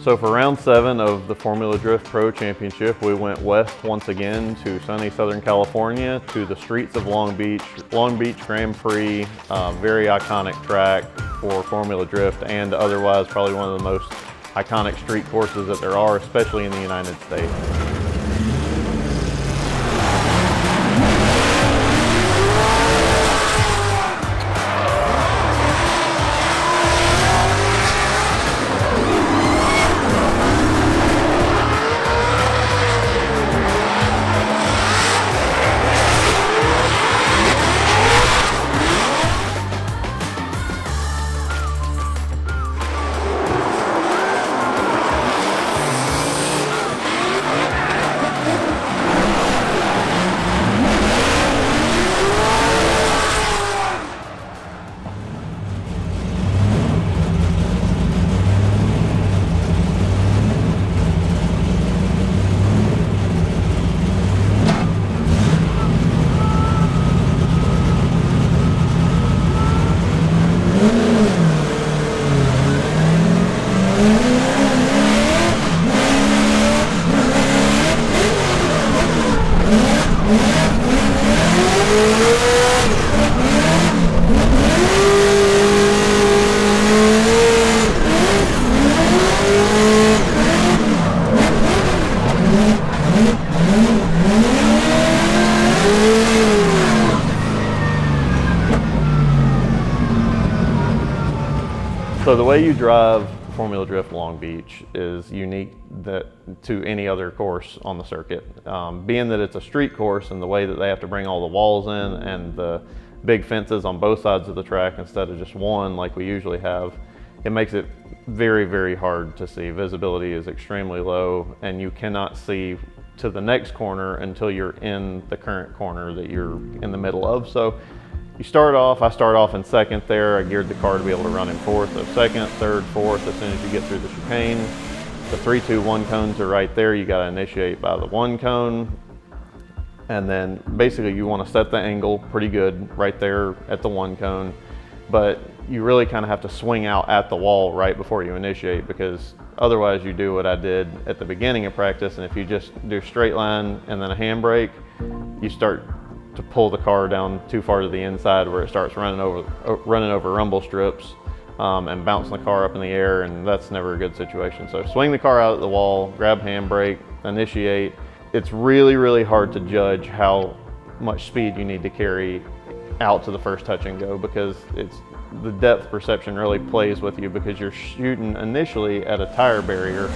So for round 7 of the Formula Drift Pro Championship, we went west once again to sunny Southern California to the streets of Long Beach Grand Prix, very iconic track for Formula Drift and otherwise probably one of the most iconic street courses that there are, especially in the United States. So the way you drive Formula Drift Long Beach is unique to any other course on the circuit. Being that it's a street course and the way that they have to bring all the walls in and the big fences on both sides of the track instead of just one like we usually have, it makes it very, very hard to see. Visibility is extremely low and you cannot see to the next corner until you're in the current corner that you're in the middle of. So I start off in second there. I geared the car to be able to run in fourth. So second, third, fourth, as soon as you get through the chicane. The 3, 2, 1 cones are right there. You got to initiate by the 1 cone. And then basically you want to set the angle pretty good right there at the 1 cone. But you really kind of have to swing out at the wall right before you initiate, because otherwise you do what I did at the beginning of practice. And if you just do straight line and then a handbrake, you start to pull the car down too far to the inside where it starts running over rumble strips and bouncing the car up in the air, and that's never a good situation. So swing the car out at the wall, grab handbrake, initiate. It's really, really hard to judge how much speed you need to carry out to the first touch and go, because the depth perception really plays with you, because you're shooting initially at a tire barrier,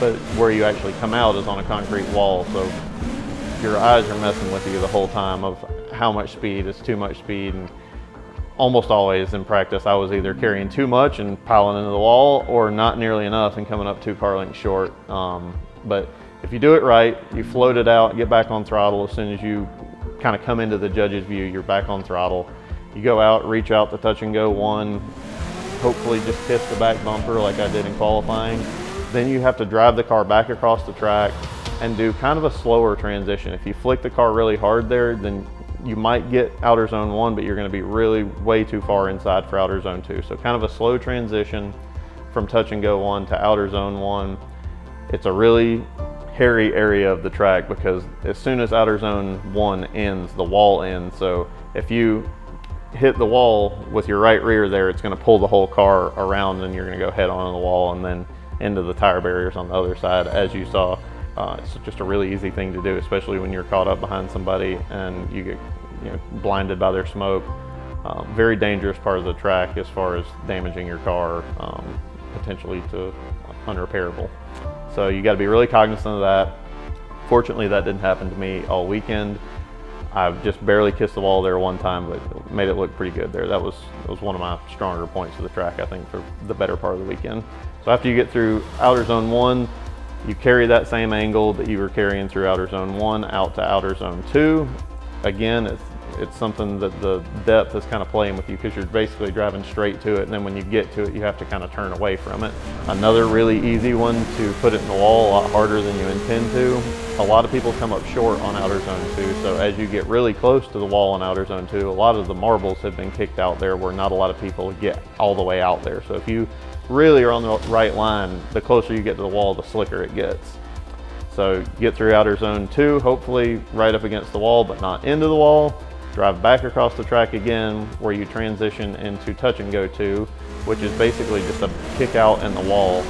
but where you actually come out is on a concrete wall. So your eyes are messing with you the whole time of how much speed is too much speed. And almost always in practice, I was either carrying too much and piling into the wall, or not nearly enough and coming up 2 car lengths short. But if you do it right, you float it out, get back on throttle. As soon as you kind of come into the judge's view, you're back on throttle. You go out, reach out the touch and go 1, hopefully just kiss the back bumper like I did in qualifying. Then you have to drive the car back across the track and do kind of a slower transition. If you flick the car really hard there, then you might get outer zone 1, but you're going to be really way too far inside for outer zone 2. So kind of a slow transition from touch and go 1 to outer zone 1. It's a really hairy area of the track, because as soon as outer zone 1 ends, the wall ends. So if you hit the wall with your right rear there, it's going to pull the whole car around and you're going to go head on the wall and then into the tire barriers on the other side, as you saw. It's just a really easy thing to do, especially when you're caught up behind somebody and you get blinded by their smoke. Very dangerous part of the track as far as damaging your car, potentially to unrepairable. So you got to be really cognizant of that. Fortunately, that didn't happen to me all weekend. I've just barely kissed the wall there one time, but made it look pretty good there. That was one of my stronger points of the track, I think, for the better part of the weekend. So after you get through outer zone 1, you carry that same angle that you were carrying through outer zone 1 out to outer zone 2. Again, it's something that the depth is kind of playing with you, because you're basically driving straight to it, and then when you get to it, you have to kind of turn away from it. Another really easy one to put it in the wall, a lot harder than you intend to. A lot of people come up short on outer zone 2, so as you get really close to the wall in outer zone 2, a lot of the marbles have been kicked out there where not a lot of people get all the way out there. So if you really are on the right line, the closer you get to the wall, the slicker it gets. So get through outer zone 2, hopefully right up against the wall, but not into the wall. Drive back across the track again, where you transition into touch and go 2, which is basically just a kick out in the wall.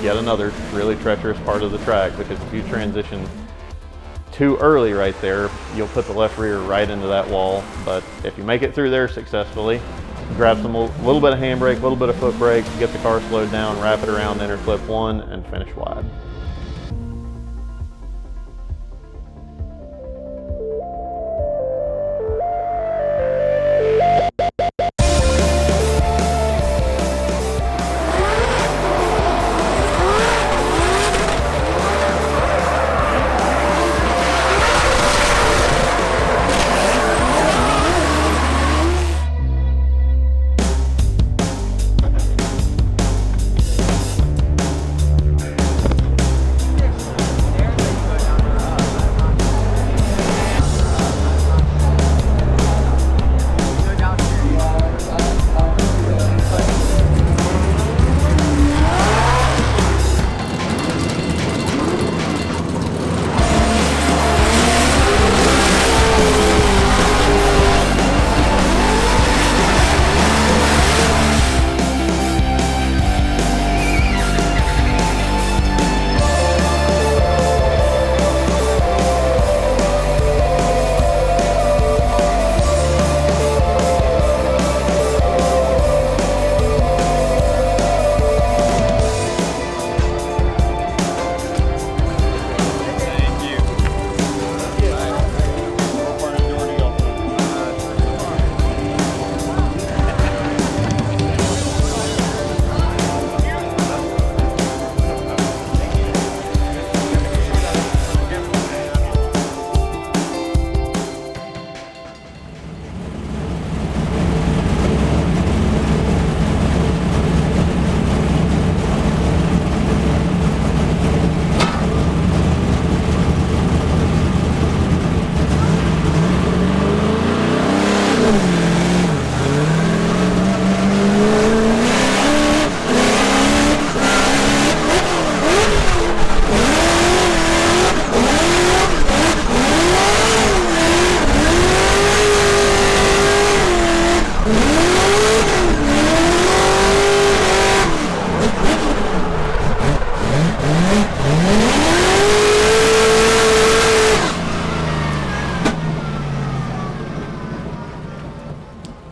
Yet another really treacherous part of the track, because if you transition too early right there, you'll put the left rear right into that wall. But if you make it through there successfully, grab a little bit of handbrake, a little bit of foot brake, get the car slowed down, wrap it around inner clip 1, and finish wide.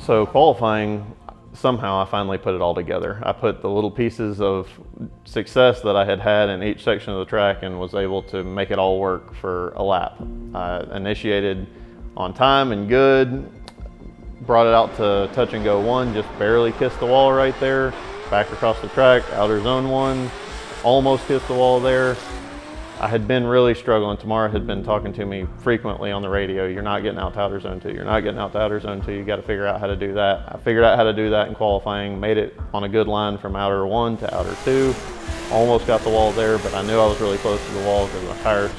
So qualifying, somehow I finally put it all together. I put the little pieces of success that I had had in each section of the track and was able to make it all work for a lap. I initiated on time and good, brought it out to touch and go 1, just barely kissed the wall right there, back across the track, outer zone 1, almost kissed the wall there. I had been really struggling. Tamara had been talking to me frequently on the radio. You're not getting out to outer zone 2. You're not getting out to outer zone 2. You got to figure out how to do that. I figured out how to do that in qualifying, made it on a good line from outer 1 to outer 2. Almost got the wall there, but I knew I was really close to the wall because my tires,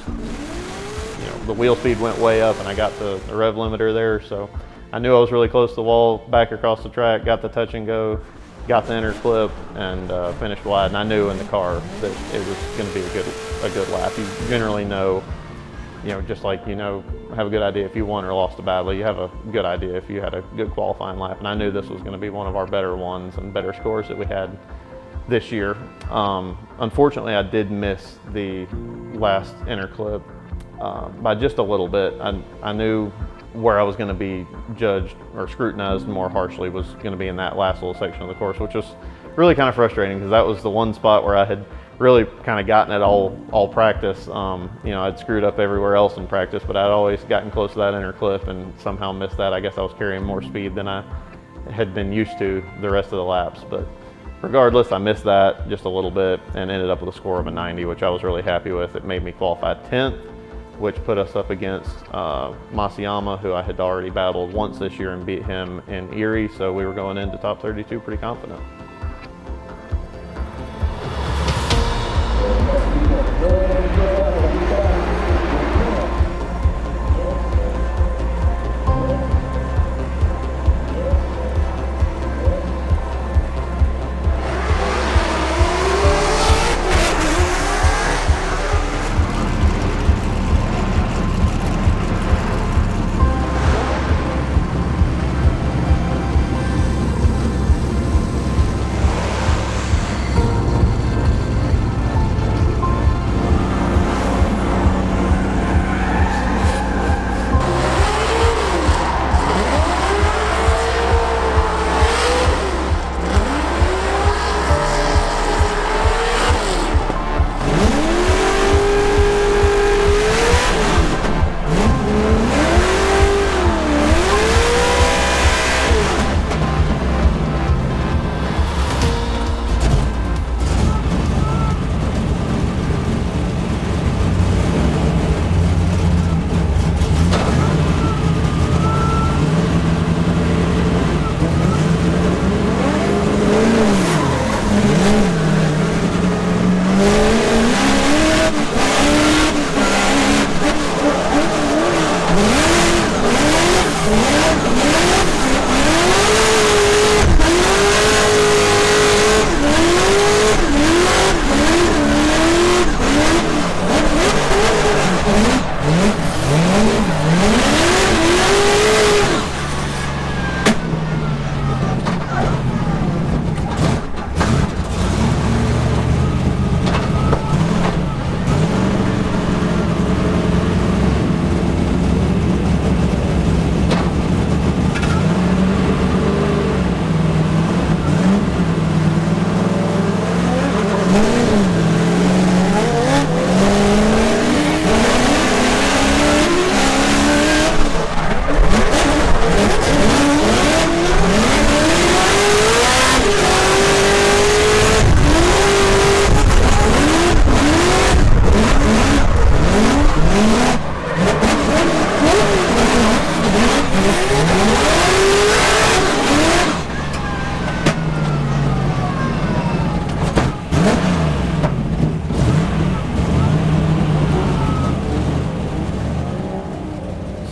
the wheel speed went way up and I got the rev limiter there. So I knew I was really close to the wall, back across the track, got the touch and go, got the inner clip, and finished wide. And I knew in the car that it was going to be a good lap. You generally know, just like have a good idea if you won or lost a battle. You have a good idea if you had a good qualifying lap. And I knew this was going to be one of our better ones and better scores that we had this year. Unfortunately, I did miss the last inner clip by just a little bit. I knew where I was going to be judged or scrutinized more harshly was going to be in that last little section of the course, which was really kind of frustrating because that was the one spot where I had really kind of gotten it all practice. I'd screwed up everywhere else in practice, but I'd always gotten close to that inner clip and somehow missed that. I guess I was carrying more speed than I had been used to the rest of the laps, but regardless, I missed that just a little bit and ended up with a score of a 90, which I was really happy with. It made me qualify 10th, which put us up against Masayama, who I had already battled once this year and beat him in Erie, so we were going into top 32 pretty confident.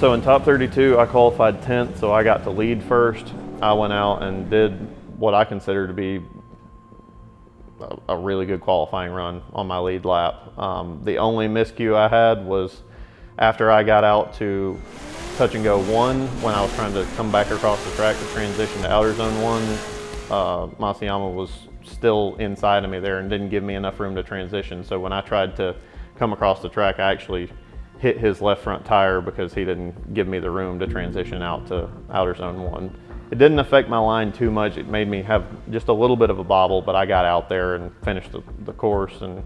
So in top 32, I qualified 10th, so I got to lead first. I went out and did what I consider to be a really good qualifying run on my lead lap. The only miscue I had was after I got out to touch and go 1, when I was trying to come back across the track to transition to outer zone 1, Masayama was still inside of me there and didn't give me enough room to transition. So when I tried to come across the track, I actually hit his left front tire because he didn't give me the room to transition out to outer zone 1. It didn't affect my line too much. It made me have just a little bit of a bobble, but I got out there and finished the course and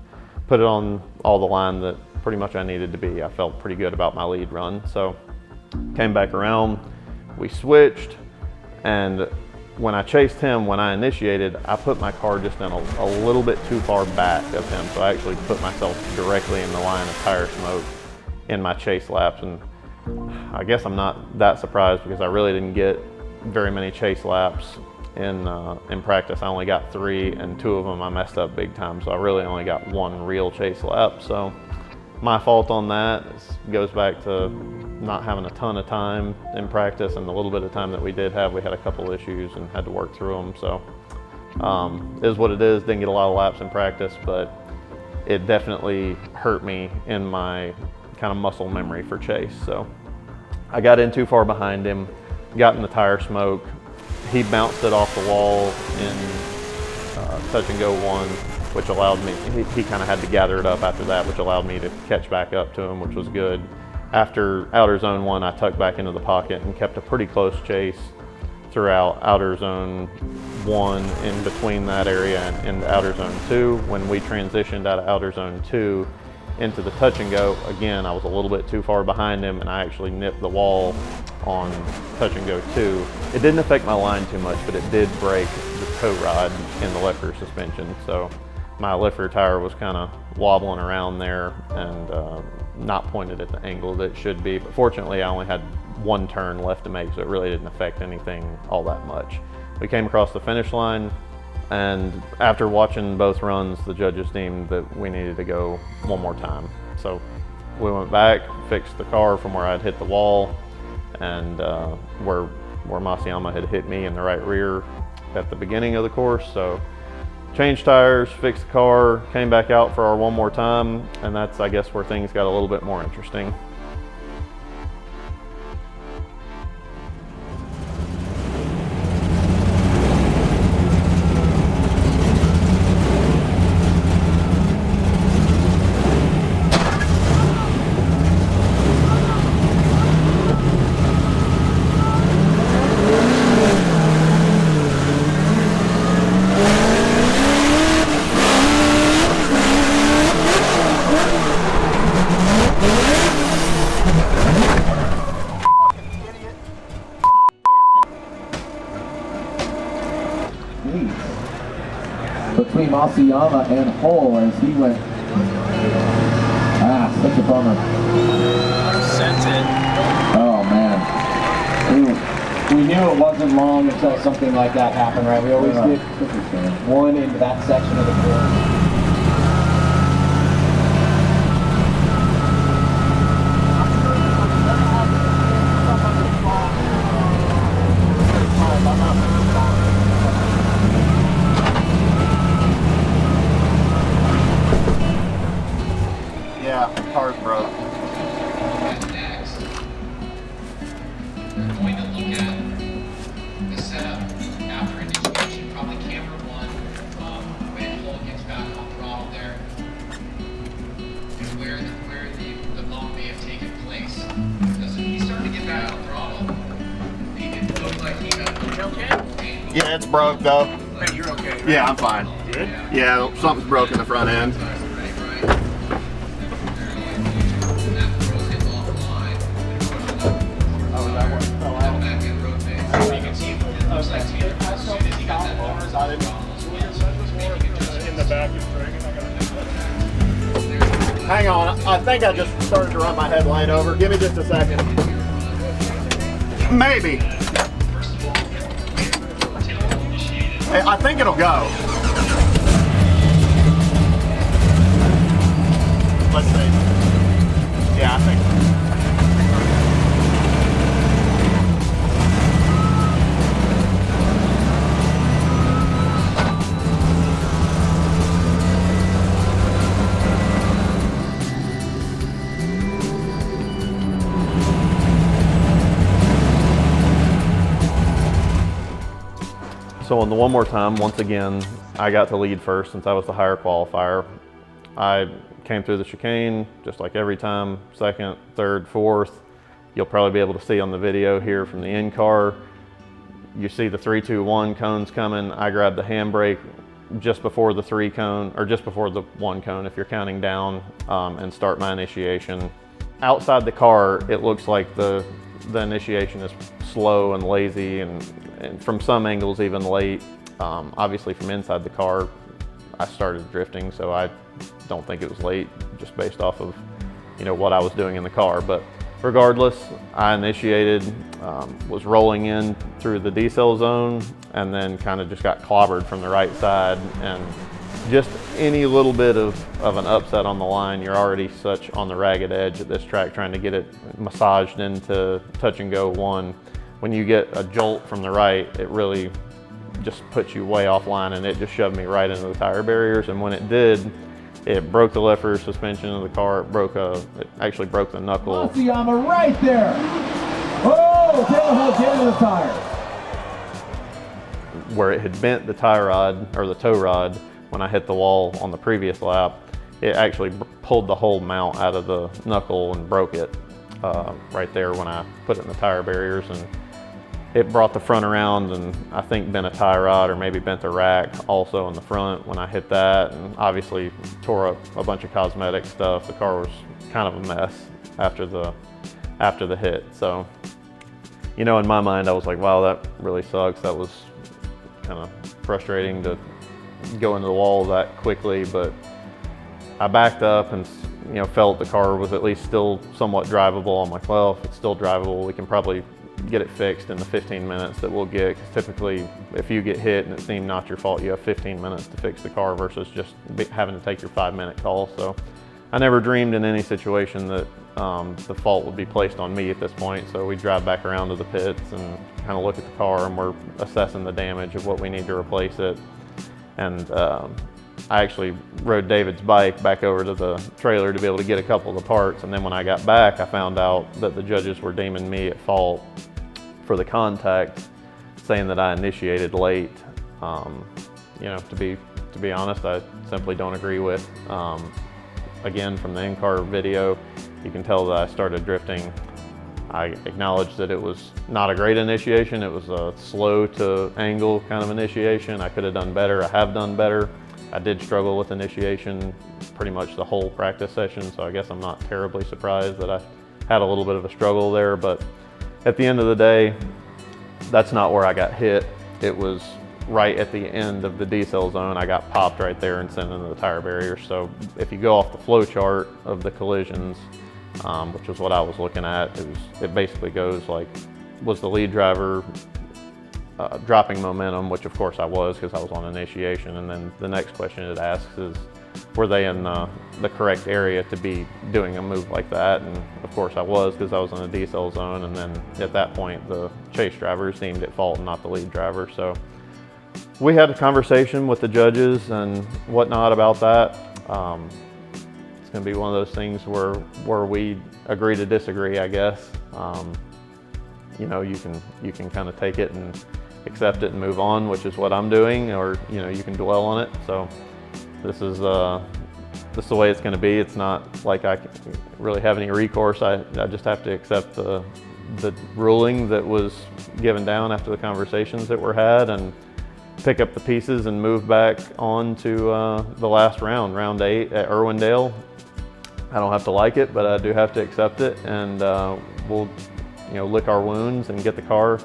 put it on all the line that pretty much I needed to be. I felt pretty good about my lead run. So came back around, we switched, and when I chased him, when I initiated, I put my car just in a little bit too far back of him. So I actually put myself directly in the line of tire smoke in my chase laps. And I guess I'm not that surprised because I really didn't get very many chase laps in practice. I only got 3, and 2 of them I messed up big time. So I really only got 1 real chase lap. So my fault on that. It goes back to not having a ton of time in practice, and the little bit of time that we did have, we had a couple issues and had to work through them. So it is what it is. Didn't get a lot of laps in practice, but it definitely hurt me in my kind of muscle memory for chase. So I got in too far behind him, got in the tire smoke. He bounced it off the wall in touch and go 1, which allowed me, he kind of had to gather it up after that, which allowed me to catch back up to him, which was good. After outer zone 1, I tucked back into the pocket and kept a pretty close chase throughout outer zone 1, in between that area and outer zone 2. When we transitioned out of outer zone 2 into the touch and go, again, I was a little bit too far behind him, and I actually nipped the wall on touch and go 2. It didn't affect my line too much, but it did break the tow rod in the left rear suspension. So my left rear tire was kind of wobbling around there and not pointed at the angle that it should be. But fortunately, I only had 1 turn left to make, so it really didn't affect anything all that much. We came across the finish line, and after watching both runs, the judges deemed that we needed to go 1 more time. So we went back, fixed the car from where I'd hit the wall, and where Masayama had hit me in the right rear at the beginning of the course. So changed tires, fixed the car, came back out for our 1 more time, and that's, I guess, where things got a little bit more interesting. Between Masayama and Hull as he went. Such a bummer. Sent it. Oh man. We knew it wasn't long until something like that happened, right? We always get 1 into that section of the course. Yeah, car's broke. Next, we're going to look at the setup after initiation, probably camera 1, when Hull gets back on throttle there, and where the bump may have taken place. Because if he started to get back on throttle, it looked like he got Okay? Yeah, it's broke though. Hey, you're okay, right? Yeah, I'm fine. Good? Yeah, something's broke in the front end. right. That throws him off the line, and it pushes him back in road face. So you can see it looks like Taylor, as soon as he got that bumper, In the back is dragging. Hang on, I think I just started to run my headlight over. Give me just a second. Maybe. I think it'll go. Let's see. Yeah, I think. So on the one more time, once again, I got to lead first since I was the higher qualifier. I came through the chicane just like every time, second, third, fourth. You'll probably be able to see on the video here from the in-car. You see the 3, 2, 1 cones coming. I grabbed the handbrake just before the 3 cone, or just before the 1 cone if you're counting down, and start my initiation. Outside the car, it looks like the initiation is slow and lazy, and from some angles even late. Obviously from inside the car, I started drifting, so I don't think it was late just based off of, you know, what I was doing in the car. But regardless, I initiated, was rolling in through the decel zone, and then kind of just got clobbered from the right side. And just any little bit of an upset on the line, you're already such on the ragged edge at this track trying to get it massaged into touch and go 1. When you get a jolt from the right, it really just puts you way offline, and it just shoved me right into the tire barriers. And when it did, it broke the left rear suspension of the car. It actually broke the knuckle. Masayama right there. Oh, tail hook into the tire. Where it had bent the tie rod, or the tow rod, when I hit the wall on the previous lap, it actually pulled the whole mount out of the knuckle and broke it right there when I put it in the tire barriers. And it brought the front around, and I think bent a tie rod or maybe bent the rack also in the front when I hit that, and obviously tore up a bunch of cosmetic stuff. The car was kind of a mess after the hit. So, you know, in my mind, I was like, wow, that really sucks. That was kind of frustrating to go into the wall that quickly, but I backed up and, you know, felt the car was at least still somewhat drivable. I'm like, well, if it's still drivable, we can probably get it fixed in the 15 minutes that we'll get. 'Cause typically, if you get hit and it's deemed not your fault, you have 15 minutes to fix the car versus just having to take your 5-minute call. So I never dreamed in any situation that the fault would be placed on me at this point. So we drive back around to the pits and kind of look at the car, and we're assessing the damage of what we need to replace it. And I actually rode David's bike back over to the trailer to be able to get a couple of the parts. And then when I got back, I found out that the judges were deeming me at fault for the contact, saying that I initiated late. You know, to be honest, I simply don't agree with. Again, from the in-car video, you can tell that I started drifting. I acknowledged that it was not a great initiation. It was a slow to angle kind of initiation. I could have done better. I have done better. I did struggle with initiation pretty much the whole practice session, so I guess I'm not terribly surprised that I had a little bit of a struggle there. But at the end of the day, that's not where I got hit. It was right at the end of the decel zone. I got popped right there and sent into the tire barrier. So if you go off the flow chart of the collisions, which was what I was looking at, it basically goes like, was the lead driver dropping momentum, which of course I was because I was on initiation. And then the next question it asks is, were they in the correct area to be doing a move like that? And of course I was, because I was in a decel zone. And then at that point, the chase driver seemed at fault and not the lead driver. So we had a conversation with the judges and whatnot about that. It's going to be one of those things where we agree to disagree, I guess. You know, you can kind of take it and accept it and move on, which is what I'm doing, or you know, you can dwell on it. So this is the way it's going to be. It's not like I really have any recourse. I just have to accept the ruling that was given down after the conversations that were had, and pick up the pieces and move back on to the last round, round 8 at Irwindale. I don't have to like it, but I do have to accept it, and we'll, you know, lick our wounds and get the car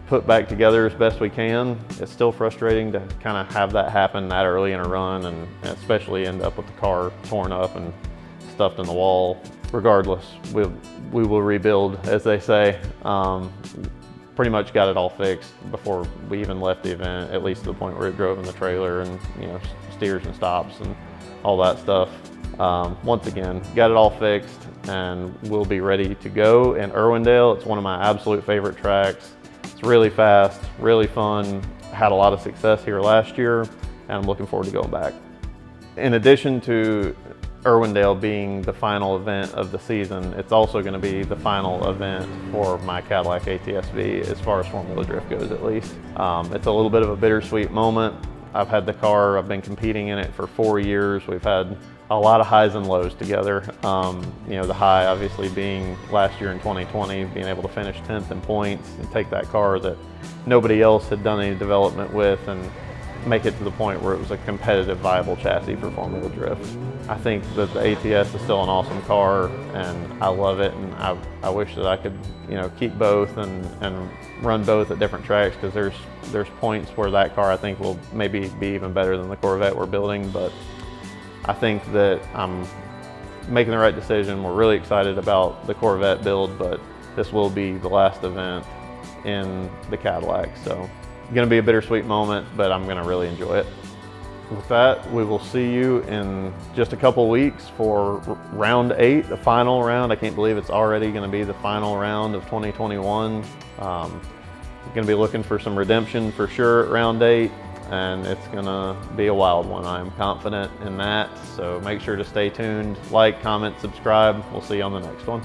put back together as best we can. It's still frustrating to kind of have that happen that early in a run, and especially end up with the car torn up and stuffed in the wall. Regardless, we will rebuild, as they say. Pretty much got it all fixed before we even left the event, at least to the point where it drove in the trailer, and you know, steers and stops and all that stuff. Once again, got it all fixed, and we'll be ready to go in Irwindale. It's one of my absolute favorite tracks. It's really fast, really fun. Had a lot of success here last year, and I'm looking forward to going back. In addition to Irwindale being the final event of the season, it's also going to be the final event for my Cadillac ATS-V as far as Formula Drift goes, at least. It's a little bit of a bittersweet moment. I've had the car, I've been competing in it for 4 years. We've had a lot of highs and lows together. You know, the high obviously being last year in 2020, being able to finish 10th in points and take that car that nobody else had done any development with and make it to the point where it was a competitive, viable chassis for Formula Drift. I think that the ATS is still an awesome car, and I love it, and I wish that I could, you know, keep both and run both at different tracks, because there's points where that car I think will maybe be even better than the Corvette we're building. But I think that I'm making the right decision. We're really excited about the Corvette build, but this will be the last event in the Cadillac. So it's gonna be a bittersweet moment, but I'm gonna really enjoy it. With that, we will see you in just a couple weeks for round 8, the final round. I can't believe it's already gonna be the final round of 2021. Gonna be looking for some redemption for sure at round 8, and it's gonna be a wild one. I'm confident in that. So make sure to stay tuned, like, comment, subscribe. We'll see you on the next one.